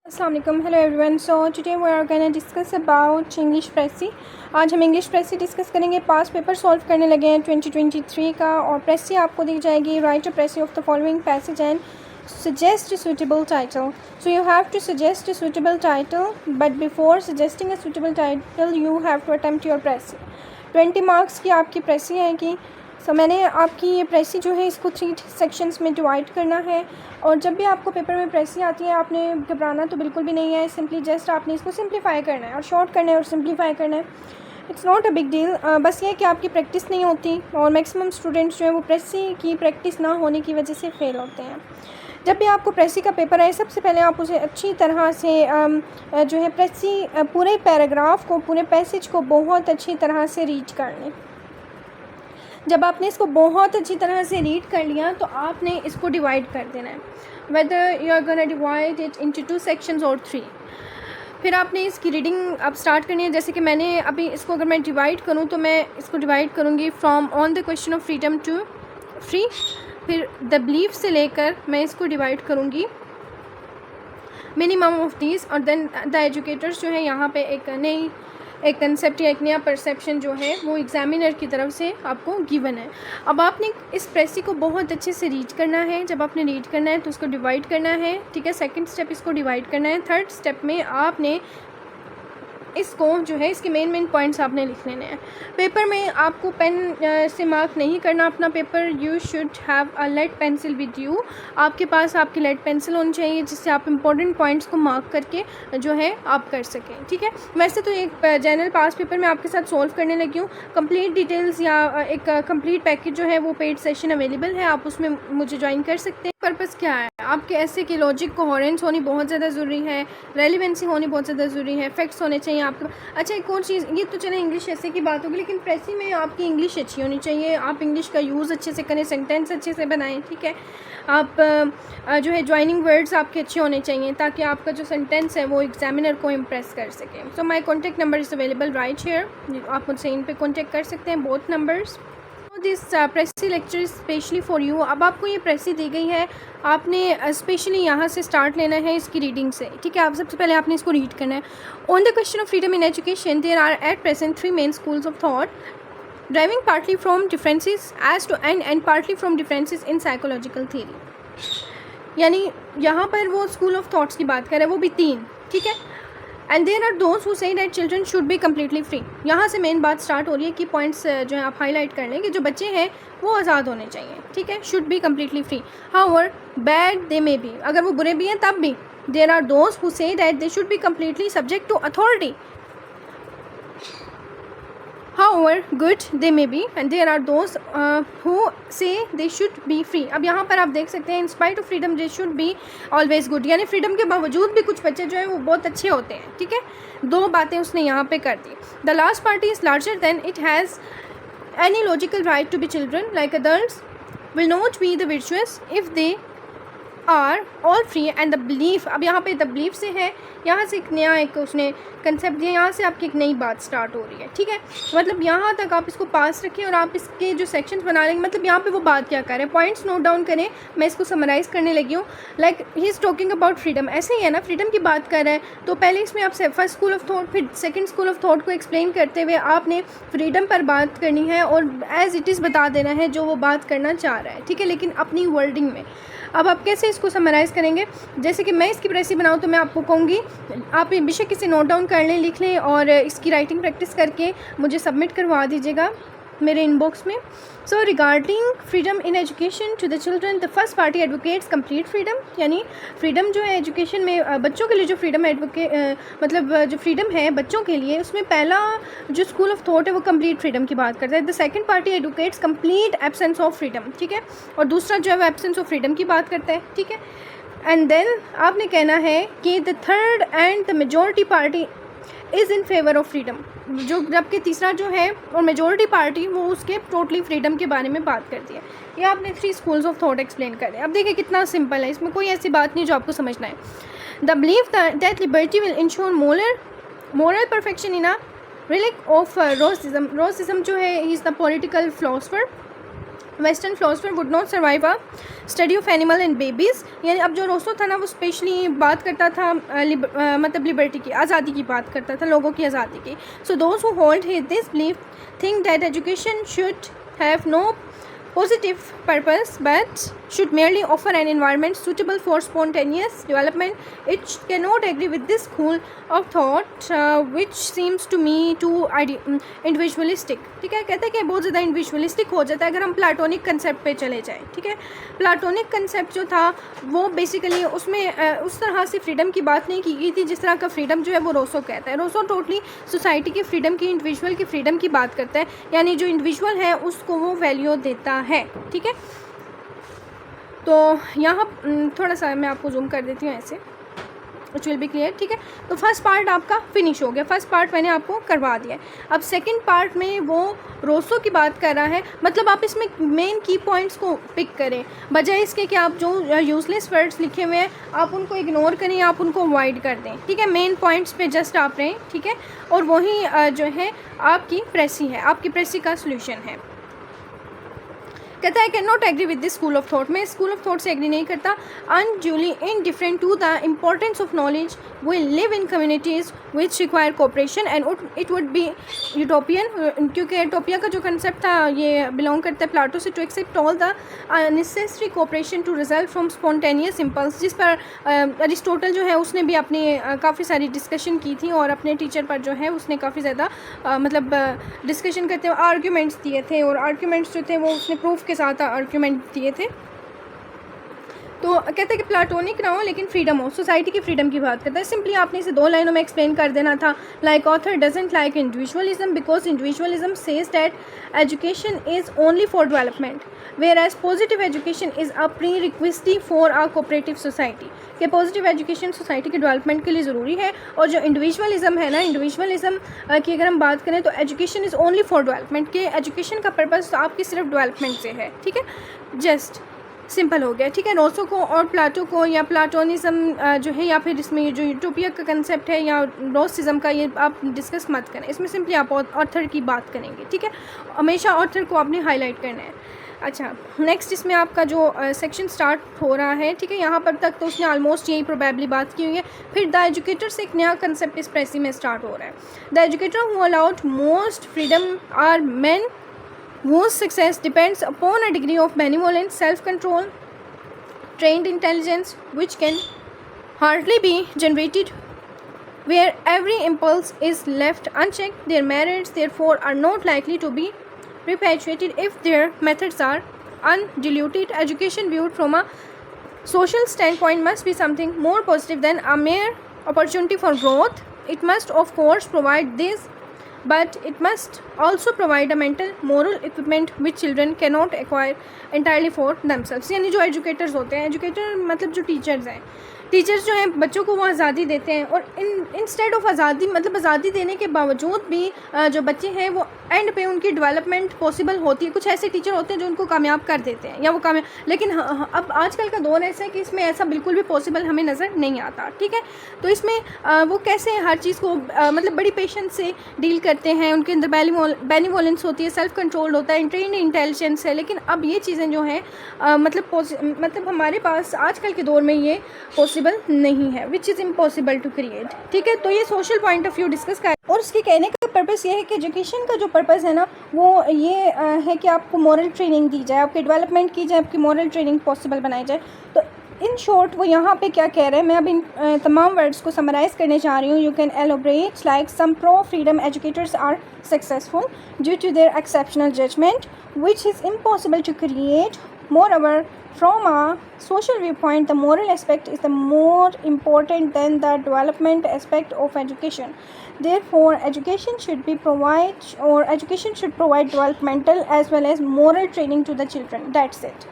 Assalamualaikum. Hello everyone. So today we are going to discuss about English Pressy. आज हम English प्रेसी discuss करेंगे। पास paper solve करने लगे हैं 2023 का, और प्रेसी आपको दी जाएगी write a precis of the following passage and suggest a suitable title. So you have to suggest a suitable title, but before suggesting a suitable title you have to attempt your pressy. 20 marks की आपकी प्रेसी आएगी। सो मैंने आपकी ये प्रेसी जो है इसको 3 sections में डिवाइड करना है, और जब भी आपको पेपर में प्रेसी आती है आपने घबराना तो बिल्कुल भी नहीं है। सिंपली जस्ट आपने इसको सिंप्लीफाई करना है और शॉर्ट करना है और सिंप्लीफाई करना है। It's not a big deal. बस ये कि आपकी प्रैक्टिस नहीं होती, और मैक्सिमम स्टूडेंट्स जो है वो प्रेसी की प्रैक्टिस ना होने की वजह से फ़ेल होते हैं। जब भी आपको प्रेसी का पेपर आए सबसे पहले आप उसे अच्छी तरह से जो है प्रेसी पूरे पैराग्राफ को, पूरे पैसेज को बहुत अच्छी तरह से रीड कर लें। जब आपने इसको बहुत अच्छी तरह से रीड कर लिया तो आपने इसको डिवाइड कर देना है, whether you are gonna divide it into 2 sections और 3। फिर आपने इसकी रीडिंग अब स्टार्ट करनी है। जैसे कि मैंने अभी इसको अगर मैं डिवाइड करूँ तो मैं इसको डिवाइड करूँगी from on the question of freedom to free. फिर द बिलीफ से लेकर मैं इसको डिवाइड करूँगी मिनिमम ऑफ दीज, और देन द एजुकेटर्स जो है यहाँ पे एक कंसेप्ट या एक नया परसेप्शन जो है वो एग्जामिनर की तरफ से आपको गिवन है। अब आपने इस प्रेसी को बहुत अच्छे से रीड करना है। जब आपने रीड करना है तो उसको डिवाइड करना है, ठीक है। सेकंड स्टेप इसको डिवाइड करना है। थर्ड स्टेप में आपने इसको जो है इसके मेन पॉइंट्स आपने लिख लेने हैं। पेपर में आपको पेन से मार्क नहीं करना अपना paper. You should have a lead pencil with you. आपके पास आपकी लेड पेंसिल होनी चाहिए जिससे आप इंपॉर्टेंट पॉइंट्स को मार्क करके जो है आप कर सकें, ठीक है। वैसे तो एक जनरल पास पेपर मैं आपके साथ सॉल्व करने लगी हूँ। कंप्लीट डिटेल्स या एक कंप्लीट पैकेज जो है वो पेड सेशन अवेलेबल है, आप उसमें मुझे ज्वाइन कर सकते हैं। पर्पज़ क्या है, आपके ऐसे की लॉजिक कोहेरेंस होनी बहुत ज़्यादा ज़रूरी है, रेलिवेंसी होनी बहुत ज़्यादा ज़रूरी है, फैक्ट्स होने चाहिए आपके। अच्छा, एक और चीज़, ये तो चले इंग्लिश ऐसे की बात होगी, लेकिन प्रेसी में आपकी इंग्लिश अच्छी होनी चाहिए। आप इंग्लिश का यूज़ अच्छे से करें, सेंटेंस अच्छे से बनाएं, ठीक है। आप जो है ज्वाइनिंग वर्ड्स आपके अच्छे होने चाहिए ताकि आपका जो सेंटेंस है वो एग्जामिनर को इम्प्रेस कर सके। So my contact number is available right here. आप मुझसे इन पर कॉन्टैक्ट कर सकते हैं, both numbers. This precis lecture is specially for you. अब आपको ये प्रेसी दी गई है, आपने स्पेशली यहाँ से स्टार्ट लेना है इसकी रीडिंग से, ठीक है। आप सबसे पहले आपने इसको रीड करना है। On the question of freedom in education there are at present 3 main schools of thought, deriving partly from differences as to and partly from differences in psychological theory. यानी यहाँ पर वो स्कूल ऑफ थॉट्स की बात कर रहे हैं, वो भी 3, ठीक है। And there are those who say that children should be completely free. यहाँ से मेन बात स्टार्ट हो रही है कि पॉइंट्स जो है आप हाईलाइट कर लें कि जो बच्चे हैं वो आज़ाद होने चाहिए, ठीक है। Should be completely free, however bad they may be, अगर वो बुरे भी हैं तब भी। There are those who say that they should be completely subject to authority, however good they may be, and there are those who say they should be free. अब यहाँ पर आप देख सकते हैं in spite of freedom they should be always good, यानी freedom के बावजूद भी कुछ बच्चे जो हैं वो बहुत अच्छे होते हैं, ठीक है। 2 बातें उसने यहाँ पे कर दी। The last party is larger than it has any logical right to be children like adults will not be the virtuous if they are all free and the belief. अब यहाँ पे द बिलीफ से है, यहाँ से एक नया एक उसने कंसेप्ट दिया, यहाँ से आपकी एक नई बात स्टार्ट हो रही है, ठीक है। मतलब यहाँ तक आप इसको पास रखें और आप इसके जो सेक्शंस बना लेंगे, मतलब यहाँ पे वो बात क्या कर रहे हैं, पॉइंट्स नोट डाउन करें। मैं इसको समराइज़ करने लगी हूँ। Like he is talking about freedom, ऐसे ही है ना, फ्रीडम की बात कर रहा है तो पहले इसमें आप फर्स्ट स्कूल ऑफ थॉट फिर सेकेंड स्कूल ऑफ थॉट को एक्सप्लेन करते हुए आपने फ्रीडम पर बात करनी है और एज इट इज़ बता देना है जो वो बात करना चाह रहा है, ठीक है, लेकिन अपनी वर्डिंग में। अब आप कैसे इसको समराइज़ करेंगे, जैसे कि मैं इसकी प्रेसी बनाऊँ तो मैं आपको कहूँगी आप बेशक इसे नोट डाउन कर लें, लिख लें, और इसकी राइटिंग प्रैक्टिस करके मुझे सबमिट करवा दीजिएगा मेरे इनबॉक्स में। So regarding freedom in education to the children, the first party advocates complete freedom, यानी फ्रीडम जो है एजुकेशन में बच्चों के लिए जो फ्रीडम मतलब जो फ्रीडम है बच्चों के लिए, उसमें पहला जो स्कूल ऑफ थॉट है वो कंप्लीट फ्रीडम की बात करता है। The second party advocates complete absence of freedom, ठीक है, और दूसरा जो है वो एब्सेंस ऑफ फ्रीडम की बात करता है, ठीक है। एंड देन आपने कहना है कि the third and the majority party is in favour of freedom, जो जबकि तीसरा जो है और मेजॉरिटी पार्टी वो उसके टोटली फ्रीडम के बारे में बात करती है। ये आपने 3 स्कूल्स ऑफ थॉट एक्सप्लेन करें। अब देखिए कितना सिंपल है, इसमें कोई ऐसी बात नहीं जो आपको समझना है। The believe that liberty will ensure moral perfection in a relic of Rousseauism. Rousseauism जो है he is the political philosopher western philosopher would not survive a study of animal and babies. यानी अब जो रोसो था ना वो specially बात करता था मतलब लिबर्टी की, आज़ादी की बात करता था, लोगों की आज़ादी की। So those who hold this belief think that education should have no positive purpose but should merely offer an environment suitable for spontaneous development. It cannot agree with this school of thought which seems to me too individualistic। ठीक है, कहते हैं कि बहुत ज़्यादा individualistic हो जाता है अगर हम प्लाटोनिक कंसेप्ट पे चले जाएं। ठीक है, प्लाटोनिक कंसेप्ट जो था वो बेसिकली उसमें उस तरह से फ्रीडम की बात नहीं की गई थी जिस तरह का फ्रीडम जो है वो रोसो कहता है। रोसो टोटली सोसाइटी की फ्रीडम की, इंडिविजुअल की फ्रीडम की बात करता है, यानी जो इंडिविजुअल है उसको वो वैल्यू देता है। ठीक है, तो यहाँ थोड़ा सा मैं आपको जूम कर देती हूँ ऐसे, इट विल बी क्लियर। ठीक है, तो फर्स्ट पार्ट आपका फिनिश हो गया, फर्स्ट पार्ट मैंने आपको करवा दिया है। अब सेकंड पार्ट में वो रोसो की बात कर रहा है, मतलब आप इसमें मेन की पॉइंट्स को पिक करें बजाय इसके कि आप जो यूजलेस वर्ड्स लिखे हुए हैं आप उनको इग्नोर करें या आप उनको अवॉइड कर दें। ठीक है, मेन पॉइंट्स पे जस्ट आप रहें। ठीक है, और वही जो है आपकी प्रेसी है, आपकी प्रेसी का सोल्यूशन है। कहता है can not agree with this school of thought. मैं स्कूल ऑफ थॉट से एग्री नहीं करता। Unduly indifferent to the importance of knowledge will live in communities which require cooperation and it would be utopian, क्योंकि utopia का जो concept था ये belong करता है प्लाटो से, to accept all the necessary cooperation to result from spontaneous impulse, जिस पर अरिस्टोटल जो है उसने भी अपनी काफ़ी सारी डिस्कशन की थी और अपने टीचर पर जो है उसने काफ़ी ज़्यादा मतलब डिस्कशन करते हुए आर्ग्यूमेंट्स दिए थे, और आर्ग्यूमेंट्स जो थे वो उसने प्रूफ के साथ आर्ग्यूमेंट दिए थे। तो कहते हैं कि प्लाटोनिक ना हो लेकिन फ्रीडम हो, सोसाइटी की फ्रीडम की बात करता है। सिंपली आपने इसे 2 लाइनों में एक्सप्लेन कर देना था। Like author doesn't like individualism because individualism says that education is only for development whereas positive education is a prerequisite for a cooperative society, कि पॉजिटिव एजुकेशन सोसाइटी के development के लिए ज़रूरी है। और जो इंडिविजुअलिज्म है ना, इंडिविजुअलिज्म की अगर हम बात करें तो education is only for development, के एजुकेशन का पर्पज़ आपकी सिर्फ डेवलपमेंट से है। ठीक है, जस्ट सिंपल हो गया। ठीक है, रोसो को और प्लाटो को या प्लाटोनिज्म जो है या फिर इसमें जो यूटोपिया का कंसेप्ट है या रोसिज्म का, ये आप डिस्कस मत करें, इसमें सिंपली आप ऑथर की बात करेंगे। ठीक है, हमेशा ऑथर को आपने हाईलाइट करना है। अच्छा, नेक्स्ट इसमें आपका जो सेक्शन स्टार्ट हो रहा है। ठीक है, यहाँ पर तक तो उसने ऑलमोस्ट यही प्रोबेबली बात की हुई है। फिर द एजुकेटर से एक नया कंसेप्ट इस प्रेसी में स्टार्ट हो रहा है। The educator who allowed most freedom are man whose success depends upon a degree of benevolence, self-control, trained intelligence, which can hardly be generated where every impulse is left unchecked. Their merits, therefore, are not likely to be perpetuated if their methods are undiluted. Education viewed from a social standpoint must be something more positive than a mere opportunity for growth. It must, of course, provide this, but it must also provide a mental moral equipment which children cannot acquire entirely for themselves। यानी जो educators होते हैं, educator मतलब जो teachers हैं, teachers जो हैं बच्चों को वो आज़ादी देते हैं और इंस्टेड ऑफ आज़ादी मतलब आज़ादी देने के बावजूद भी जो बच्चे हैं वो एंड पे उनकी डेवलपमेंट पॉसिबल होती है। कुछ ऐसे टीचर होते हैं जो उनको कामयाब कर देते हैं या वो कामयाब, लेकिन अब आजकल का दौर ऐसा है कि इसमें ऐसा बिल्कुल भी पॉसिबल हमें नज़र नहीं आता। ठीक है, तो इसमें वो कैसे हर चीज़ को मतलब बड़ी पेशेंस से डील करते हैं, उनके अंदर बेनिवोलेंस होती है, सेल्फ कंट्रोल होता है, ट्रेंड इंटेलिजेंस है। लेकिन अब ये चीज़ें जो हैं मतलब हमारे पास आजकल के दौर में ये पॉसिबल नहीं है, which is impossible to create. ठीक है, तो ये social point of view discuss कर, और उसके कहने का पर्पस ये है कि एजुकेशन का जो पर्पस है ना वो ये है कि आपको मॉरल ट्रेनिंग दी जाए, आपकी डेवलपमेंट की जाए, आपकी मॉरल ट्रेनिंग पॉसिबल बनाई जाए। तो इन शॉर्ट वो यहाँ पे क्या कह रहे हैं, मैं अब इन तमाम वर्ड्स को समराइज़ करने जा रही हूँ। You can elaborate like some pro freedom educators are successful due to their exceptional judgement which is impossible to create. Moreover, from a social viewpoint, the moral aspect is the more important than the development aspect of education. Therefore, education should provide developmental as well as moral training to the children. That's it.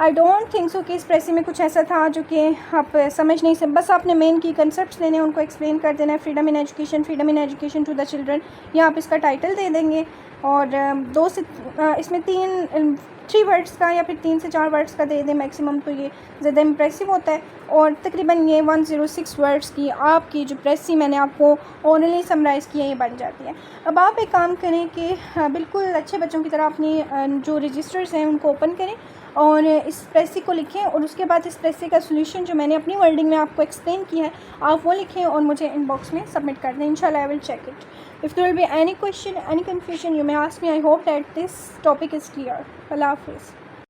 I don't think so कि इस प्रेसी में कुछ ऐसा था जो कि आप समझ नहीं सकते। बस आपने मेन की कंसेप्ट लेने, उनको एक्सप्लेन कर देना है। Freedom in education to the children, या आप इसका टाइटल दे देंगे और इसमें 3 वर्ड्स का या फिर 3 से 4 वर्ड्स का दे दें मैक्सिमम, तो ये ज़्यादा इम्प्रेसिव होता है। और तकरीबन ये 106 वर्ड्स की आपकी जो प्रेसी मैंने आपको ओरली समराइज़ की है ये बन जाती है। अब आप एक काम करें कि बिल्कुल अच्छे बच्चों की तरह अपनी जो रजिस्टर्स हैं उनको ओपन करें और इस प्रेसी को लिखें, और उसके बाद इस प्रेसी का सोल्यूशन जो मैंने अपनी वर्डिंग में आपको एक्सप्लेन किया है आप वो लिखें और मुझे इनबॉक्स में सबमिट कर दें। इंशाल्लाह I will check it. If there will be any question, any confusion, you may ask me. I hope that this topic is clear. अल्लाह हाफ़िज़।